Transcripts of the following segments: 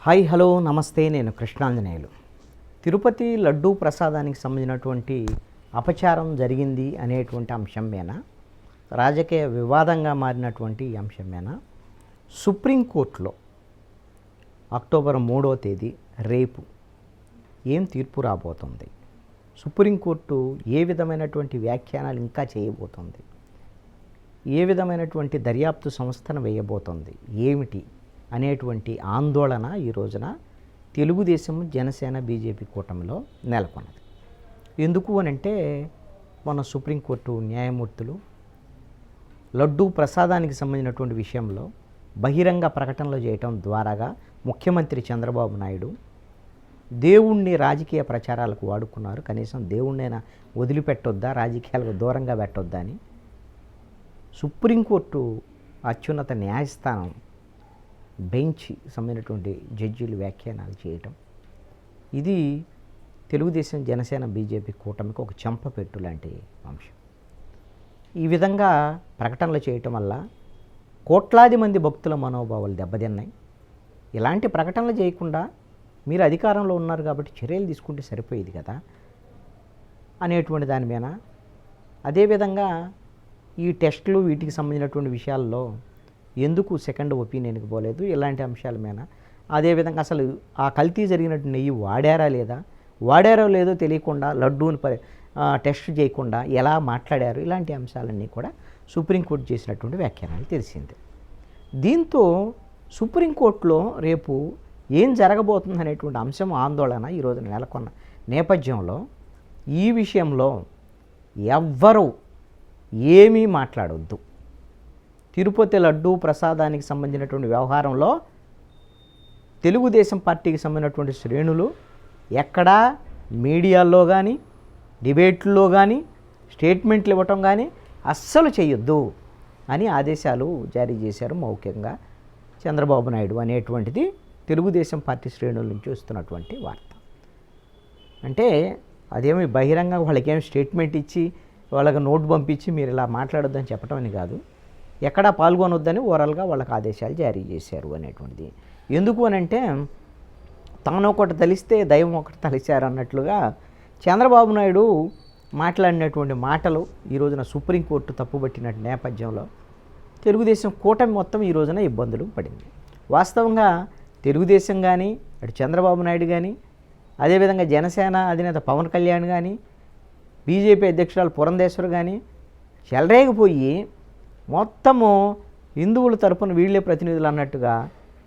Hi hello నమస్తే, నేను కృష్ణాంజనేయులు. తిరుపతి లడ్డూ ప్రసాదానికి సంబంధించినటువంటి అపచారం జరిగింది అనేటువంటి అంశం మీద, రాజకీయ వివాదంగా మారినటువంటి ఈ అంశం మీద సుప్రీంకోర్టులో అక్టోబర్ 3వ తేదీ రేపు ఏం తీర్పు రాబోతుంది, సుప్రీంకోర్టు ఏ విధమైనటువంటి వ్యాఖ్యానాలు ఇంకా చేయబోతుంది, ఏ విధమైనటువంటి దర్యాప్తు సంస్థను వేయబోతుంది, ఏమిటి అనేటువంటి ఆందోళన ఈ రోజున తెలుగుదేశం, జనసేన, బీజేపీ కూటమిలో నెలకొన్నది. ఎందుకు అనంటే, మన సుప్రీంకోర్టు న్యాయమూర్తులు లడ్డూ ప్రసాదానికి సంబంధించినటువంటి విషయంలో బహిరంగ ప్రకటనలు చేయటం ద్వారాగా ముఖ్యమంత్రి చంద్రబాబు నాయుడు దేవుణ్ణి రాజకీయ ప్రచారాలకు వాడుకున్నారు. కనీసం దేవుణ్ణైనా వదిలిపెట్టొద్దా, రాజకీయాలకు దూరంగా పెట్టొద్దా అని సుప్రీంకోర్టు అత్యున్నత న్యాయస్థానం బెంచ్ సంబంధించినటువంటి జడ్జీలు వ్యాఖ్యానాలు చేయటం, ఇది తెలుగుదేశం, జనసేన, బీజేపీ కూటమికి ఒక చెంపపెట్టు లాంటి అంశం. ఈ విధంగా ప్రకటనలు చేయటం వల్ల కోట్లాది మంది భక్తుల మనోభావాలు దెబ్బతిన్నాయి. ఇలాంటి ప్రకటనలు చేయకుండా మీరు అధికారంలో ఉన్నారు కాబట్టి చర్యలు తీసుకుంటే సరిపోయేది కదా అనేటువంటి దాని మీద, అదేవిధంగా ఈ టెస్టులు వీటికి సంబంధించినటువంటి విషయాల్లో ఎందుకు సెకండ్ ఒపీనియన్కి పోలేదు, ఇలాంటి అంశాల మీద, అదేవిధంగా అసలు ఆ కల్తీ జరిగినట్టు నెయ్యి వాడారో లేదో తెలియకుండా లడ్డూని టెస్ట్ చేయకుండా ఎలా మాట్లాడారు, ఇలాంటి అంశాలన్నీ కూడా సుప్రీంకోర్టు చేసినటువంటి వ్యాఖ్యానాలు తెలిసిందే. దీంతో సుప్రీంకోర్టులో రేపు ఏం జరగబోతుంది అనేటువంటి అంశం ఆందోళన ఈరోజు నెలకొన్న నేపథ్యంలో ఈ విషయంలో ఎవ్వరూ ఏమీ మాట్లాడొద్దు. తిరుపతి లడ్డూ ప్రసాదానికి సంబంధించినటువంటి వ్యవహారంలో తెలుగుదేశం పార్టీకి సంబంధించినటువంటి శ్రేణులు ఎక్కడా మీడియాల్లో కానీ, డిబేట్లో కానీ, స్టేట్మెంట్లు ఇవ్వటం కానీ అస్సలు చేయొద్దు అని ఆదేశాలు జారీ చేశారు మౌఖికంగా చంద్రబాబు నాయుడు అనేటువంటిది తెలుగుదేశం పార్టీ శ్రేణుల నుంచి వస్తున్నటువంటి వార్త. అంటే అదేమి బహిరంగంగా వాళ్ళకేమి స్టేట్మెంట్ ఇచ్చి వాళ్ళకి నోటు పంపించి మీరు ఇలా మాట్లాడొద్దని చెప్పడం అని కాదు, ఎక్కడా పాల్గొనొద్దని ఓవరాల్గా వాళ్ళకి ఆదేశాలు జారీ చేశారు అనేటువంటిది. ఎందుకు అనంటే, తాను ఒకటి తలిస్తే దైవం ఒకటి తలిచారు అన్నట్లుగా చంద్రబాబు నాయుడు మాట్లాడినటువంటి మాటలు ఈ రోజున సుప్రీంకోర్టు తప్పుబట్టిన నేపథ్యంలో తెలుగుదేశం కూటమి మొత్తం ఈ రోజున ఇబ్బందులు పడింది. వాస్తవంగా తెలుగుదేశం కానీ, అటు చంద్రబాబు నాయుడు కానీ, అదేవిధంగా జనసేన అధినేత పవన్ కళ్యాణ్ కానీ, బీజేపీ అధ్యక్షురాలు పురంధేశ్వర్ కానీ చెలరేగిపోయి మొత్తము హిందువుల తరపున వీళ్ళే ప్రతినిధులు అన్నట్టుగా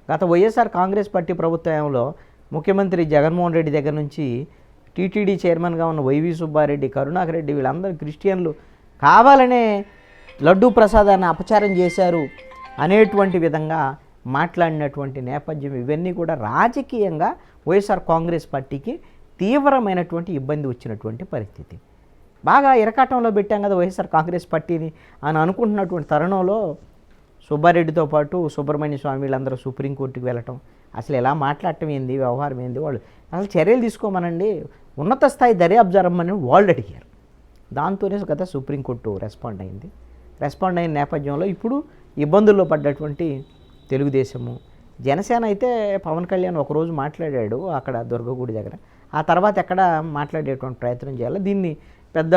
గత వైఎస్ఆర్ కాంగ్రెస్ పార్టీ ప్రభుత్వంలో ముఖ్యమంత్రి జగన్మోహన్ రెడ్డి దగ్గర నుంచి టీటీడీ చైర్మన్గా ఉన్న వైవి సుబ్బారెడ్డి, కరుణాకర్ రెడ్డి వీళ్ళందరూ క్రిస్టియన్లు కావాలనే లడ్డూ ప్రసాదాన్ని అపచారం చేశారు అనేటువంటి విధంగా మాట్లాడినటువంటి నేపథ్యం, ఇవన్నీ కూడా రాజకీయంగా వైఎస్ఆర్ కాంగ్రెస్ పార్టీకి తీవ్రమైనటువంటి ఇబ్బంది వచ్చినటువంటి పరిస్థితి. బాగా ఇరకాటంలో పెట్టాం కదా వైఎస్ఆర్ కాంగ్రెస్ పార్టీని అని అనుకుంటున్నటువంటి తరుణంలో సుబ్బారెడ్డితో పాటు సుబ్రహ్మణ్య స్వామి వీళ్ళందరూ సుప్రీంకోర్టుకి వెళ్ళటం, అసలు ఎలా మాట్లాడటం ఏంది, వ్యవహారం ఏంది, వాళ్ళు అసలు చర్యలు తీసుకోమనండి, ఉన్నత స్థాయి దర్యాప్తు జరగమని వాళ్ళు అడిగారు. దాంతోనే కదా సుప్రీంకోర్టు రెస్పాండ్ అయింది. రెస్పాండ్ అయిన నేపథ్యంలో ఇప్పుడు ఇబ్బందుల్లో పడ్డటువంటి తెలుగుదేశము, జనసేన అయితే పవన్ కళ్యాణ్ ఒకరోజు మాట్లాడాడు అక్కడ దుర్గగుడి దగ్గర, ఆ తర్వాత ఎక్కడ మాట్లాడేటువంటి ప్రయత్నం చేయాలి, దీన్ని పెద్ద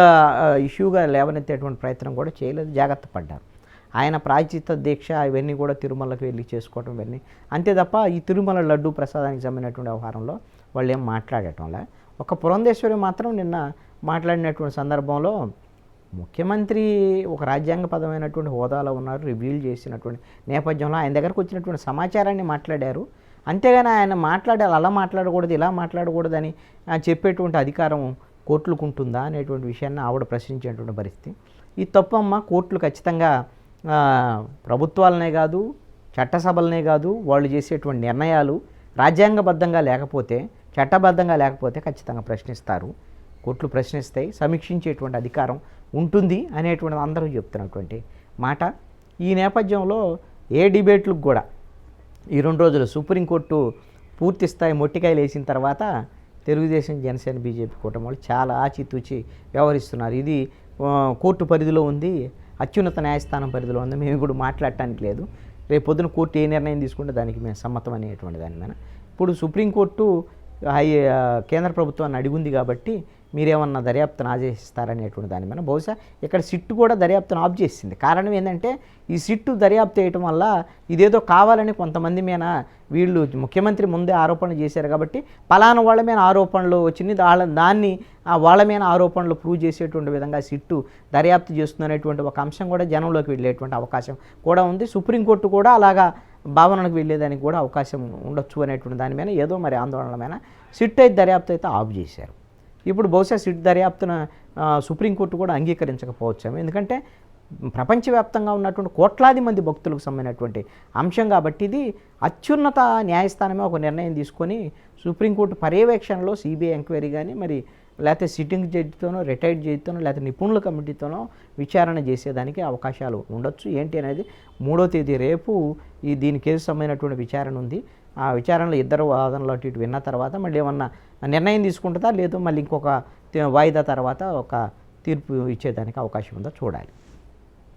ఇష్యూగా లేవనెత్తేటువంటి ప్రయత్నం కూడా చేయలేదు, జాగ్రత్త పడ్డారు. ఆయన ప్రాయశ్చిత్త దీక్ష ఇవన్నీ కూడా తిరుమలకి వెళ్ళి చేసుకోవటం ఇవన్నీ అంతే తప్ప ఈ తిరుమల లడ్డూ ప్రసాదానికి సంబంధించినటువంటి వ్యవహారంలో వాళ్ళు ఏం మాట్లాడటంలే. ఒక పురంధేశ్వరి మాత్రం నిన్న మాట్లాడినటువంటి సందర్భంలో ముఖ్యమంత్రి ఒక రాజ్యాంగపరమైనటువంటి హోదాలో ఉన్నారు, రివీల్ చేసినటువంటి నేపథ్యంలో ఆయన దగ్గరకు వచ్చినటువంటి సమాచారాన్ని మాట్లాడారు. అంతేగాని ఆయన మాట్లాడాలి, అలా మాట్లాడకూడదు, ఇలా మాట్లాడకూడదు అని చెప్పేటువంటి అధికారం కోర్టులకు ఉంటుందా అనేటువంటి విషయాన్ని ఆవిడ ప్రశ్నించేటువంటి పరిస్థితి. ఈ తప్పమ్మ, కోర్టులు ఖచ్చితంగా ప్రభుత్వాలనే కాదు, చట్టసభలనే కాదు, వాళ్ళు చేసేటువంటి నిర్ణయాలు రాజ్యాంగబద్ధంగా లేకపోతే, చట్టబద్ధంగా లేకపోతే ఖచ్చితంగా ప్రశ్నిస్తారు, కోర్టులు ప్రశ్నిస్తాయి, సమీక్షించేటువంటి అధికారం ఉంటుంది అనేటువంటిది అందరూ చెప్తున్నటువంటి మాట. ఈ నేపథ్యంలో ఏ డిబేట్లకు కూడా ఈ 2 రోజులు సుప్రీంకోర్టు పూర్తి స్థాయి మొట్టికాయలు వేసిన తర్వాత తెలుగుదేశం, జనసేన, బీజేపీ కూటమి వాళ్ళు చాలా ఆచితూచి వ్యవహరిస్తున్నారు. ఇది కోర్టు పరిధిలో ఉంది, అత్యున్నత న్యాయస్థానం పరిధిలో ఉంది, మేము కూడా మాట్లాడటానికి లేదు, రేపు పొద్దున కోర్టు ఏ నిర్ణయం తీసుకుంటే దానికి మేము సమ్మతం అనేటువంటి దాని మీద ఇప్పుడు సుప్రీంకోర్టు హై కేంద్ర ప్రభుత్వాన్ని అడిగింది కాబట్టి మీరేమన్నా దర్యాప్తును ఆదేశిస్తారనేటువంటి దాని మీద బహుశా ఇక్కడ సిట్టు కూడా దర్యాప్తును ఆఫ్ చేసింది. కారణం ఏంటంటే ఈ సిట్టు దర్యాప్తు చేయటం వల్ల ఇదేదో కావాలని కొంతమంది మీద వీళ్ళు ముఖ్యమంత్రి ముందే ఆరోపణలు చేశారు కాబట్టి పలానా వాళ్ళ మీద ఆరోపణలు వచ్చింది, దాన్ని వాళ్ళ మీద ఆరోపణలు ప్రూవ్ చేసేటువంటి విధంగా సిట్టు దర్యాప్తు చేస్తుందనేటువంటి ఒక అంశం కూడా జనంలోకి వెళ్ళేటువంటి అవకాశం కూడా ఉంది. సుప్రీంకోర్టు కూడా అలాగా భావనలకు వెళ్ళేదానికి కూడా అవకాశం ఉండొచ్చు అనేటువంటి దాని మీద ఏదో మరి ఆందోళన మీద సిట్ అయితే దర్యాప్తు అయితే ఆఫ్ చేశారు. ఇప్పుడు బహుశా సిట్ దర్యాప్తున సుప్రీంకోర్టు కూడా అంగీకరించకపోవచ్చాము. ఎందుకంటే ప్రపంచవ్యాప్తంగా ఉన్నటువంటి కోట్లాది మంది భక్తులకు సంబంధించినటువంటి అంశం కాబట్టి ఇది అత్యున్నత న్యాయస్థానమే ఒక నిర్ణయం తీసుకొని సుప్రీంకోర్టు పర్యవేక్షణలో సిబిఐ ఎంక్వైరీ కానీ మరి లేకపోతే సిట్టింగ్ జడ్జితోనో రిటైర్డ్ జడ్జితోనో లేకపోతే నిపుణుల కమిటీతోనో విచారణ చేసేదానికి అవకాశాలు ఉండొచ్చు. ఏంటి అనేది 3వ తేదీ రేపు దీని కేసు సంబంధించినటువంటి విచారణ ఉంది. ఆ విచారణలో ఇద్దరు వాదనలు అటు ఇటు విన్న తర్వాత మళ్ళీ ఏమన్నా నిర్ణయం తీసుకుంటుందా లేదు మళ్ళీ ఇంకొక వాయిదా తర్వాత ఒక తీర్పు ఇచ్చేదానికి అవకాశం ఉందో చూడాలి.